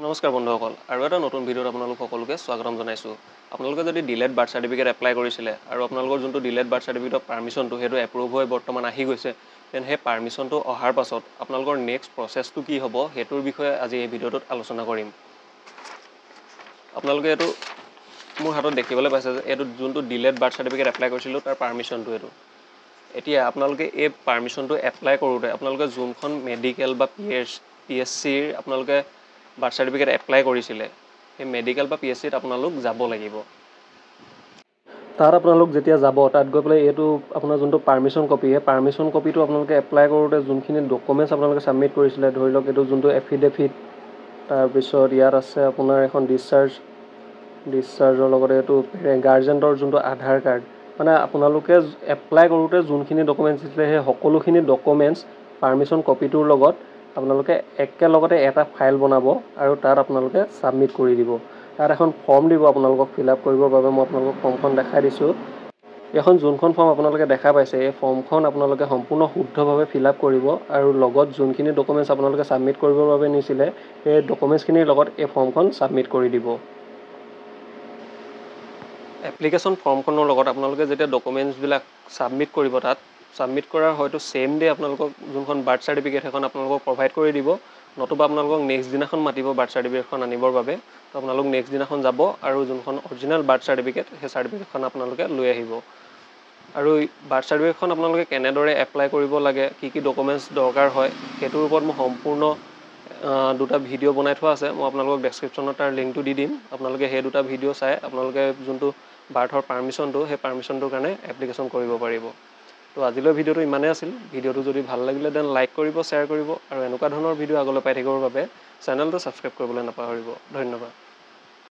নমস্কাৰ বন্ধুসকল, আৰু এটা নতুন ভিডিঅ'ত আপোনালোক সকলোকে স্বাগতম জনাইছোঁ। আপোনালোকে যদি ডিলেড বাৰ্থ চাৰ্টিফিকেট এপ্লাই কৰিছিলে আৰু আপোনালোকৰ যোনটো ডিলেড বাৰ্থ চাৰ্টিফিকেটৰ পাৰ্মিশ্যনটো সেইটো এপ্ৰুভ হৈ বৰ্তমান আহি গৈছে, তেন সেই পাৰ্মিশ্যনটো অহাৰ পাছত আপোনালোকৰ নেক্সট প্ৰচেছটো কি হ'ব সেইটোৰ বিষয়ে আজি এই ভিডিঅ'টোত আলোচনা কৰিম। আপোনালোকে এইটো মোৰ হাতত দেখিবলৈ পাইছে যে এইটো যোনটো ডিলেড বাৰ্থ চাৰ্টিফিকেট এপ্লাই কৰিছিলোঁ তাৰ পাৰ্মিশ্যনটো এইটো। এতিয়া আপোনালোকে এই পাৰ্মিশ্যনটো এপ্লাই কৰোঁতে আপোনালোকে যোনখন মেডিকেল বা PSCৰ আপোনালোকে বাৰ্থ চাৰ্টিফিকেট এপ্লাই কৰিছিলে সেই মেডিকেল বা PSCত আপোনালোক যাব লাগিব। তাত আপোনালোক যেতিয়া যাব তাত গৈ পেলাই এইটো আপোনাৰ যোনটো পাৰ্মিশ্যন কপি সেই পাৰ্মিশ্যন কপিটো আপোনালোকে এপ্লাই কৰোঁতে যোনখিনি ডকুমেণ্টছ আপোনালোকে ছাবমিট কৰিছিলে, ধৰি লওক এইটো যোনটো এফিডেভিট, তাৰপিছত ইয়াত আছে আপোনাৰ এখন ডিছচাৰ্জৰ লগতে এইটো গাৰ্জেণ্টৰ যোনটো আধাৰ কাৰ্ড, মানে আপোনালোকে এপ্লাই কৰোঁতে যোনখিনি ডকুমেণ্টছ দিছিলে সেই সকলোখিনি ডকুমেণ্টছ পাৰ্মিশ্যন কপিটোৰ লগত আপোনালোকে একেলগতে এটা ফাইল বনাব আৰু তাত আপোনালোকে ছাবমিট কৰি দিব। তাত এখন ফৰ্ম দিব আপোনালোকক ফিল আপ কৰিবৰ বাবে। মই আপোনালোকক ফৰ্মখন দেখাই দিছোঁ। এখন যোনখন ফৰ্ম আপোনালোকে দেখা পাইছে এই ফৰ্মখন আপোনালোকে সম্পূৰ্ণ শুদ্ধভাৱে ফিল আপ কৰিব আৰু লগত যোনখিনি ডকুমেণ্টছ আপোনালোকে ছাবমিট কৰিবৰ বাবে নিছিলে সেই ডকুমেণ্টছখিনিৰ লগত এই ফৰ্মখন ছাবমিট কৰি দিব। এপ্লিকেশ্যন ফৰ্মখনৰ লগত আপোনালোকে যেতিয়া ডকুমেণ্টছবিলাক ছাবমিট কৰিব তাত ছাবমিট কৰাৰ হয়তো ছেইম ডে আপোনালোকক যোনখন বাৰ্থ চাৰ্টিফিকেট সেইখন আপোনালোকক প্ৰভাইড কৰি দিব, নতুবা আপোনালোকক নেক্সট দিনাখন মাতিব বাৰ্থ চাৰ্টিফিকেটখন আনিবৰ বাবে। তো আপোনালোক নেক্সট দিনাখন যাব আৰু যোনখন অৰিজিনেল বাৰ্থ চাৰ্টিফিকেট সেই চাৰ্টিফিকেটখন আপোনালোকে লৈ আহিব। আৰু বাৰ্থ চাৰ্টিফিকেটখন আপোনালোকে কেনেদৰে এপ্লাই কৰিব লাগে, কি কি ডকুমেণ্টছ দৰকাৰ হয় সেইটোৰ ওপৰত মই সম্পূৰ্ণ দুটা ভিডিঅ' বনাই থোৱা আছে। মই আপোনালোকক ডেছক্ৰিপশ্যনত তাৰ লিংকটো দি দিম। আপোনালোকে সেই দুটা ভিডিঅ' চাই আপোনালোকে যোনটো বাৰ্থৰ পাৰ্মিশ্যনটো সেই পাৰ্মিশ্যনটোৰ কাৰণে এপ্লিকেশ্যন কৰিব পাৰিব। তো আজিলৈ ভিডিঅ'টো ইমানেই আছিল। ভিডিঅ'টো যদি ভাল লাগিলে দেন লাইক কৰিব, শ্বেয়াৰ কৰিব আৰু এনেকুৱা ধৰণৰ ভিডিঅ' আগলৈ পাই থাকিবৰ বাবে চেনেলটো ছাবস্ক্ৰাইব কৰিবলৈ নাপাহৰিব। ধন্যবাদ।